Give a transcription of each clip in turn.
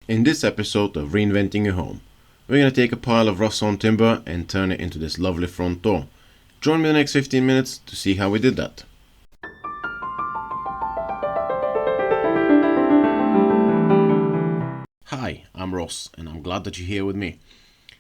In this episode of Reinventing Your Home, we're going to take a pile of rough-sawn timber and turn it into this lovely front door. Join me the next 15 minutes to see how we did that. Hi, I'm Ross and I'm glad that you're here with me.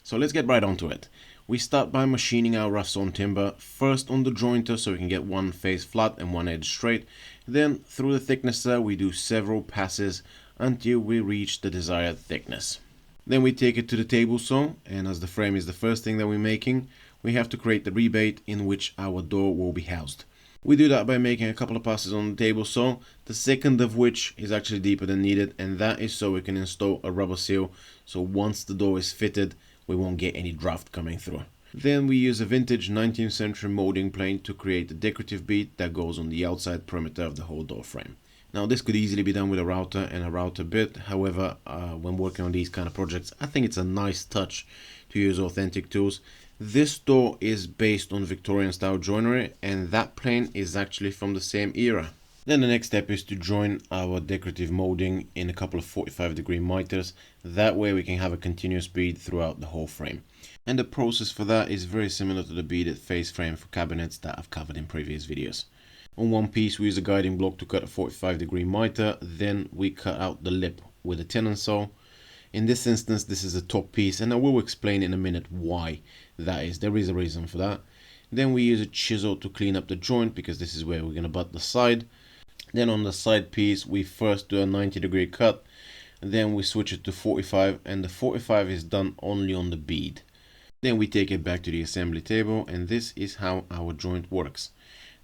So let's get right onto it. We start by machining our rough-sawn timber, first on the jointer so we can get one face flat and one edge straight. Then through the thicknesser we do several passes until we reach the desired thickness. Then we take it to the table saw, and as the frame is the first thing that we're making, we have to create the rebate in which our door will be housed. We do that by making a couple of passes on the table saw, the second of which is actually deeper than needed, and that is so we can install a rubber seal, so once the door is fitted we won't get any draft coming through. Then we use a vintage 19th century molding plane to create a decorative bead that goes on the outside perimeter of the whole door frame. Now this could easily be done with a router and a router bit, however when working on these kind of projects I think it's a nice touch to use authentic tools. This door is based on Victorian style joinery and that plane is actually from the same era. Then the next step is to join our decorative molding in a couple of 45-degree miters, that way we can have a continuous bead throughout the whole frame. And the process for that is very similar to the beaded face frame for cabinets that I've covered in previous videos. On one piece we use a guiding block to cut a 45-degree miter, then we cut out the lip with a tenon saw. In this instance this is the top piece and I will explain in a minute why that is. There is a reason for that. Then we use a chisel to clean up the joint because this is where we're going to butt the side. Then on the side piece we first do a 90-degree cut, then we switch it to 45 and the 45 is done only on the bead. Then we take it back to the assembly table and this is how our joint works.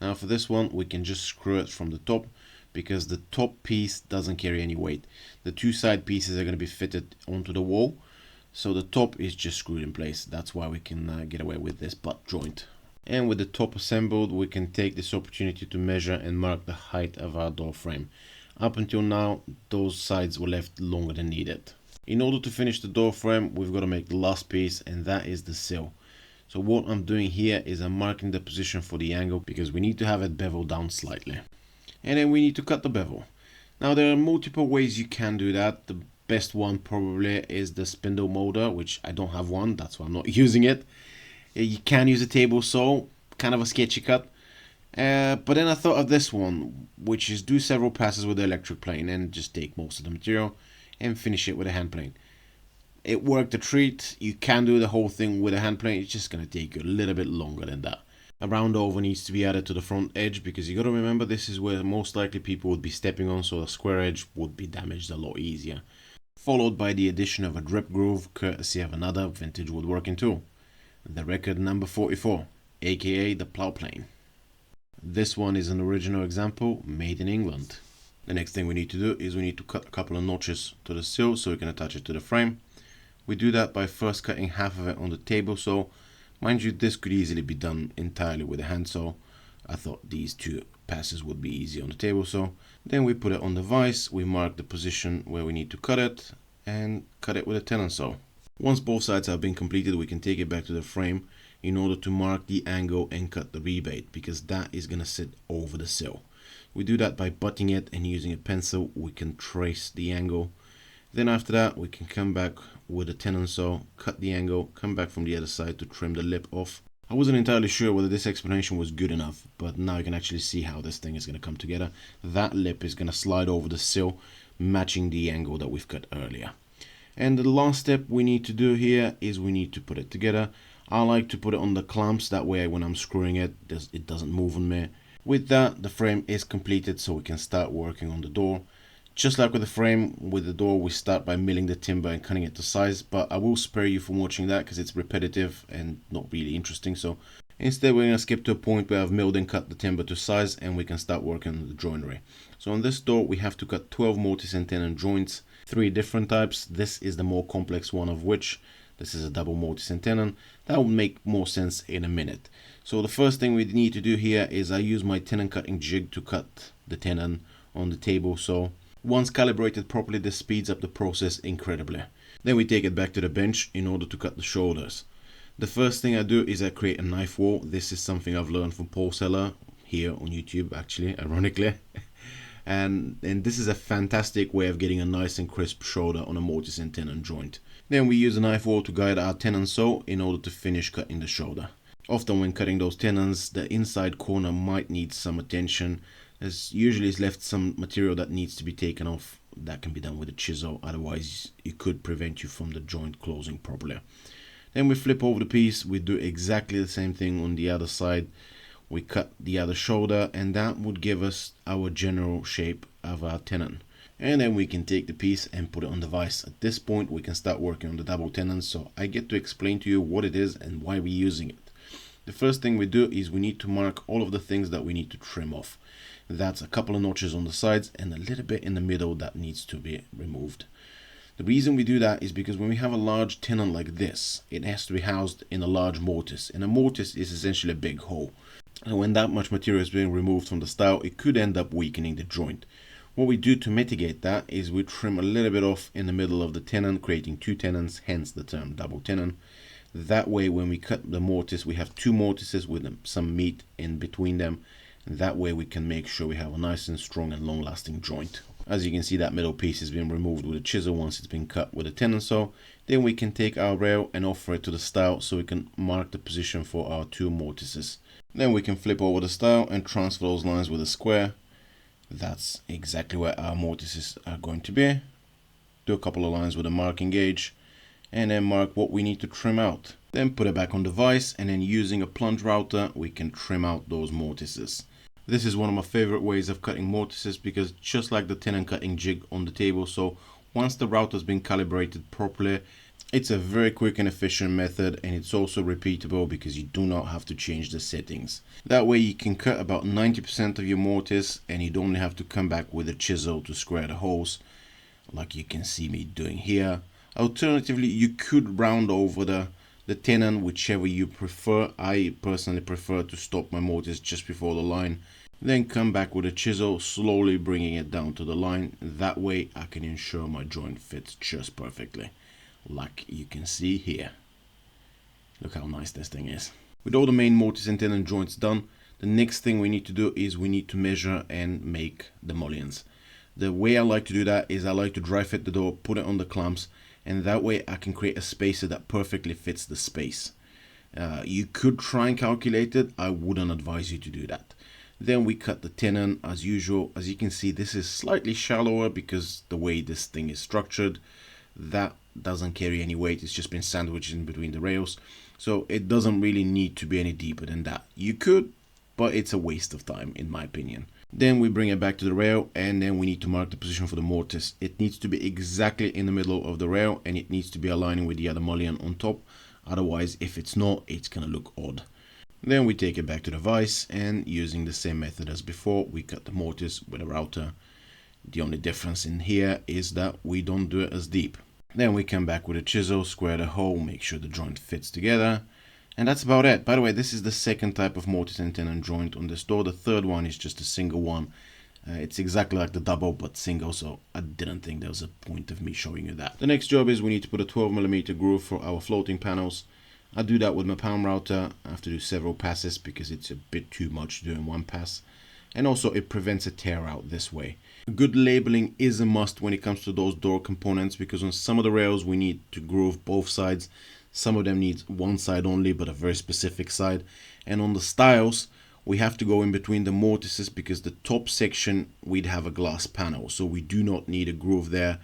Now for this one we can just screw it from the top because the top piece doesn't carry any weight. The two side pieces are going to be fitted onto the wall, so the top is just screwed in place. That's why we can get away with this butt joint. And with the top assembled we can take this opportunity to measure and mark the height of our door frame. Up until now those sides were left longer than needed. In order to finish the door frame we've got to make the last piece, and that is the sill. So what I'm doing here is I'm marking the position for the angle because we need to have it bevel down slightly. And then we need to cut the bevel. Now there are multiple ways you can do that. The best one probably is the spindle molder, which I don't have one, that's why I'm not using it. You can use a table saw, kind of a sketchy cut. But then I thought of this one, which is do several passes with the electric plane and just take most of the material and finish it with a hand plane. It worked a treat. You can do the whole thing with a hand plane, it's just going to take you a little bit longer than that. A round over needs to be added to the front edge because you got to remember this is where most likely people would be stepping on, so the square edge would be damaged a lot easier. Followed by the addition of a drip groove courtesy of another vintage woodworking tool, the record number 44, aka the plow plane. This one is an original example made in England. The next thing we need to do is we need to cut a couple of notches to the sill so we can attach it to the frame. We do that by first cutting half of it on the table saw. Mind you, this could easily be done entirely with a hand saw. I thought these two passes would be easy on the table saw. Then we put it on the vise, we mark the position where we need to cut it and cut it with a tenon saw. Once both sides have been completed we can take it back to the frame in order to mark the angle and cut the rebate because that is going to sit over the sill. We do that by butting it and using a pencil we can trace the angle. Then after that we can come back with a tenon saw, cut the angle, come back from the other side to trim the lip off. I wasn't entirely sure whether this explanation was good enough, but now you can actually see how this thing is going to come together. That lip is going to slide over the sill, matching the angle that we've cut earlier. And the last step we need to do here is we need to put it together. I like to put it on the clamps, that way when I'm screwing it, it doesn't move on me. With that, the frame is completed so we can start working on the door. Just like with the frame, with the door we start by milling the timber and cutting it to size, but I will spare you from watching that because it's repetitive and not really interesting. So instead we're going to skip to a point where I've milled and cut the timber to size and we can start working on the joinery. So on this door we have to cut 12 mortise and tenon joints, 3 different types. This is the more complex one of which. This is a double mortise and tenon. That will make more sense in a minute. So the first thing we need to do here is I use my tenon cutting jig to cut the tenon on the table saw. Once calibrated properly, this speeds up the process incredibly. Then we take it back to the bench in order to cut the shoulders. The first thing I do is I create a knife wall. This is something I've learned from Paul Seller here on YouTube, actually, ironically. and this is a fantastic way of getting a nice and crisp shoulder on a mortise and tenon joint. Then we use a knife wall to guide our tenon saw in order to finish cutting the shoulder. Often when cutting those tenons, the inside corner might need some attention, as usually is left some material that needs to be taken off. That can be done with a chisel, otherwise it could prevent you from the joint closing properly. Then we flip over the piece, we do exactly the same thing on the other side. We cut the other shoulder, and that would give us our general shape of our tenon. And then we can take the piece and put it on the vise. At this point we can start working on the double tenon, so I get to explain to you what it is and why we're using it. The first thing we do is we need to mark all of the things that we need to trim off. That's a couple of notches on the sides and a little bit in the middle that needs to be removed. The reason we do that is because when we have a large tenon like this, it has to be housed in a large mortise, and a mortise is essentially a big hole. And when that much material is being removed from the style, it could end up weakening the joint. What we do to mitigate that is we trim a little bit off in the middle of the tenon, creating two tenons, hence the term double tenon. That way when we cut the mortise, we have two mortises with some meat in between them. And that way we can make sure we have a nice and strong and long-lasting joint. As you can see, that middle piece has been removed with a chisel once it's been cut with a tenon saw. Then we can take our rail and offer it to the stile so we can mark the position for our two mortises. Then we can flip over the stile and transfer those lines with a square. That's exactly where our mortises are going to be. Do a couple of lines with a marking gauge, and then mark what we need to trim out. Then put it back on the vise, and then using a plunge router we can trim out those mortises. This is one of my favorite ways of cutting mortises, because just like the tenon cutting jig on the table, so once the router has been calibrated properly, it's a very quick and efficient method, and it's also repeatable because you do not have to change the settings. That way you can cut about 90% of your mortise, and you don't have to come back with a chisel to square the holes like you can see me doing here. Alternatively, you could round over the tenon, whichever you prefer. I personally prefer to stop my mortise just before the line, then come back with a chisel, slowly bringing it down to the line. That way I can ensure my joint fits just perfectly, like you can see here. Look how nice this thing is. With all the main mortise and tenon joints done, the next thing we need to do is we need to measure and make the mullions. The way I like to do that is I like to dry fit the door, put it on the clamps, and that way I can create a spacer that perfectly fits the space. You could try and calculate it. I wouldn't advise you to do that. Then we cut the tenon as usual. As you can see, this is slightly shallower because the way this thing is structured. That doesn't carry any weight. It's just been sandwiched in between the rails. So it doesn't really need to be any deeper than that. You could, but it's a waste of time in my opinion. Then we bring it back to the rail, and then we need to mark the position for the mortise. It needs to be exactly in the middle of the rail, and it needs to be aligning with the other mullion on top. Otherwise, if it's not, it's gonna look odd. Then we take it back to the vise, and using the same method as before, we cut the mortise with a router. The only difference in here is that we don't do it as deep. Then we come back with a chisel, square the hole, make sure the joint fits together. And that's about it. By the way, this is the second type of mortise and tenon joint on this door. The third one is just a single one. It's exactly like the double but single, so I didn't think there was a point of me showing you that. The next job is we need to put a 12mm groove for our floating panels. I do that with my palm router. I have to do several passes because it's a bit too much doing one pass. And also it prevents a tear out this way. Good labeling is a must when it comes to those door components, because on some of the rails we need to groove both sides. Some of them need one side only, but a very specific side. And on the stiles, we have to go in between the mortises because the top section we'd have a glass panel, so we do not need a groove there.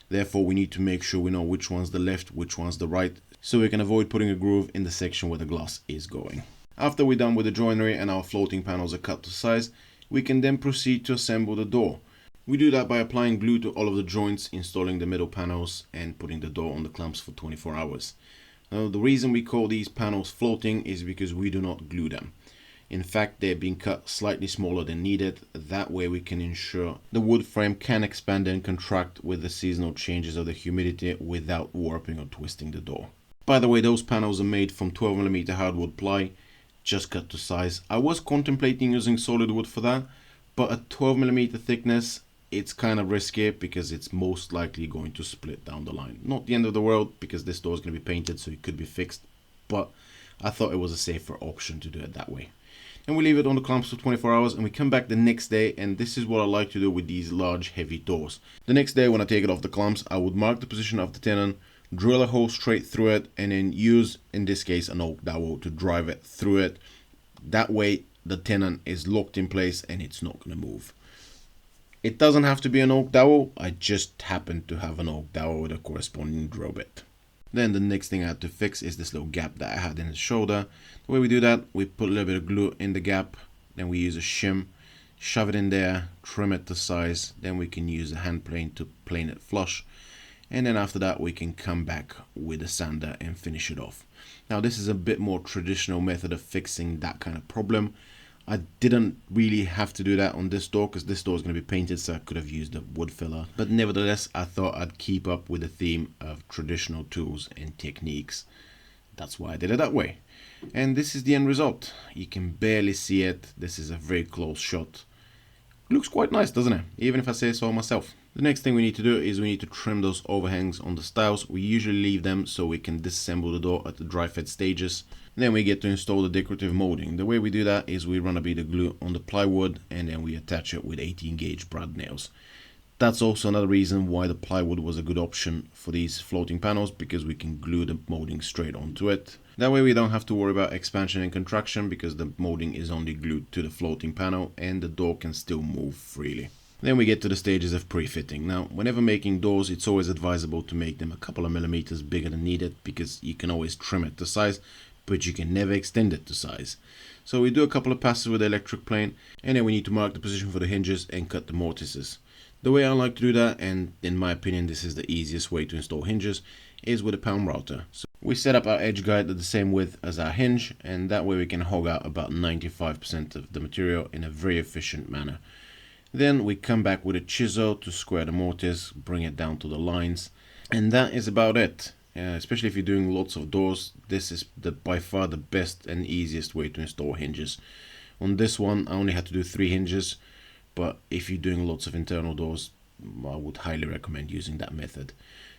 Therefore, we need to make sure we know which one's the left, which one's the right, so we can avoid putting a groove in the section where the glass is going. After we're done with the joinery and our floating panels are cut to size, we can then proceed to assemble the door. We do that by applying glue to all of the joints, installing the middle panels, and putting the door on the clamps for 24 hours. Now, the reason we call these panels floating is because we do not glue them. In fact, they're being cut slightly smaller than needed. That way we can ensure the wood frame can expand and contract with the seasonal changes of the humidity without warping or twisting the door. By the way, those panels are made from 12mm hardwood ply, just cut to size. I was contemplating using solid wood for that, but at 12mm thickness, it's kind of risky because it's most likely going to split down the line. Not the end of the world, because this door is going to be painted, so it could be fixed, but I thought it was a safer option to do it that way. and we leave it on the clamps for 24 hours, and we come back the next day, and this is what I like to do with these large heavy doors. The next day when I take it off the clamps, I would mark the position of the tenon, drill a hole straight through it, and then use, in this case, an oak dowel to drive it through it. That way the tenon is locked in place and it's not going to move. It doesn't have to be an oak dowel, I just happen to have an oak dowel with a corresponding drill bit. Then the next thing I had to fix is this little gap that I had in the shoulder. The way we do that, we put a little bit of glue in the gap, then we use a shim, shove it in there, trim it to size, then we can use a hand plane to plane it flush, and then after that we can come back with a sander and finish it off. Now this is a bit more traditional method of fixing that kind of problem. I didn't really have to do that on this door because this door is going to be painted, so I could have used a wood filler. But nevertheless, I thought I'd keep up with the theme of traditional tools and techniques. That's why I did it that way. And this is the end result. You can barely see it. This is a very close shot. Looks quite nice, doesn't it? Even if I say so myself. The next thing we need to do is we need to trim those overhangs on the stiles. We usually leave them so we can disassemble the door at the dry fit stages. Then we get to install the decorative molding. The way we do that is we run a bit of glue on the plywood and then we attach it with 18 gauge brad nails. That's also another reason why the plywood was a good option for these floating panels, because we can glue the molding straight onto it. That way we don't have to worry about expansion and contraction because the molding is only glued to the floating panel and the door can still move freely. Then we get to the stages of pre-fitting. Now, whenever making doors, it's always advisable to make them a couple of millimeters bigger than needed because you can always trim it to size, but you can never extend it to size. So we do a couple of passes with the electric plane, and then we need to mark the position for the hinges and cut the mortises. The way I like to do that, and in my opinion this is the easiest way to install hinges, is with a pound router. So we set up our edge guide at the same width as our hinge, and that way we can hog out about 95% of the material in a very efficient manner. Then we come back with a chisel to square the mortise, bring it down to the lines, and that is about it. Especially if you're doing lots of doors, this is by far the best and easiest way to install hinges. On this one I only had to do 3 hinges, but if you're doing lots of internal doors, I would highly recommend using that method.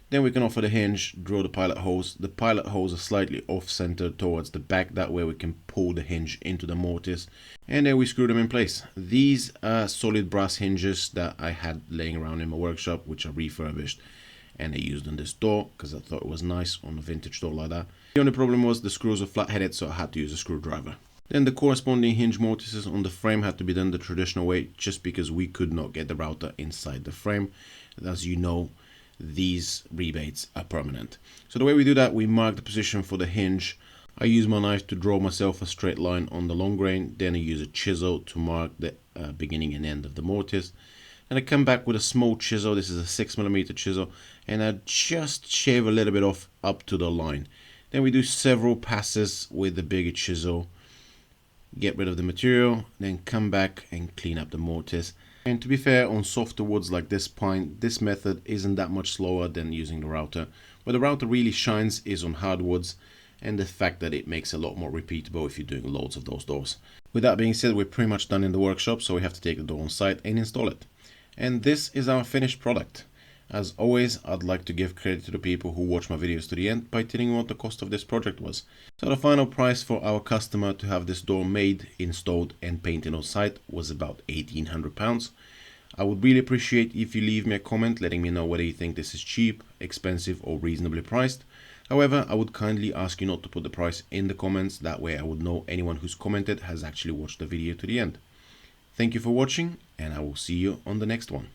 Then we can offer the hinge, drill the pilot holes. The pilot holes are slightly off-center towards the back, that way we can pull the hinge into the mortise, and then we screw them in place. These are solid brass hinges that I had laying around in my workshop, which I refurbished and I used on this door because I thought it was nice on a vintage door like that. The only problem was the screws are flat-headed, so I had to use a screwdriver. Then the corresponding hinge mortises on the frame had to be done the traditional way, just because we could not get the router inside the frame. As you know, these rebates are permanent. So the way we do that, we mark the position for the hinge. I use my knife to draw myself a straight line on the long grain, then I use a chisel to mark the beginning and end of the mortise. And I come back with a small chisel. This is a 6mm chisel, and I just shave a little bit off up to the line. Then we do several passes with the bigger chisel, get rid of the material, then come back and clean up the mortise. And to be fair, on softer woods like this pine, this method isn't that much slower than using the router. Where the router really shines is on hardwoods, and the fact that it makes a lot more repeatable if you're doing loads of those doors. With that being said, we're pretty much done in the workshop, so we have to take the door on site and install it. And this is our finished product. As always, I'd like to give credit to the people who watch my videos to the end by telling what the cost of this project was. So the final price for our customer to have this door made, installed and painted on site was about £1,800. I would really appreciate if you leave me a comment letting me know whether you think this is cheap, expensive or reasonably priced. However, I would kindly ask you not to put the price in the comments, that way I would know anyone who's commented has actually watched the video to the end. Thank you for watching, and I will see you on the next one.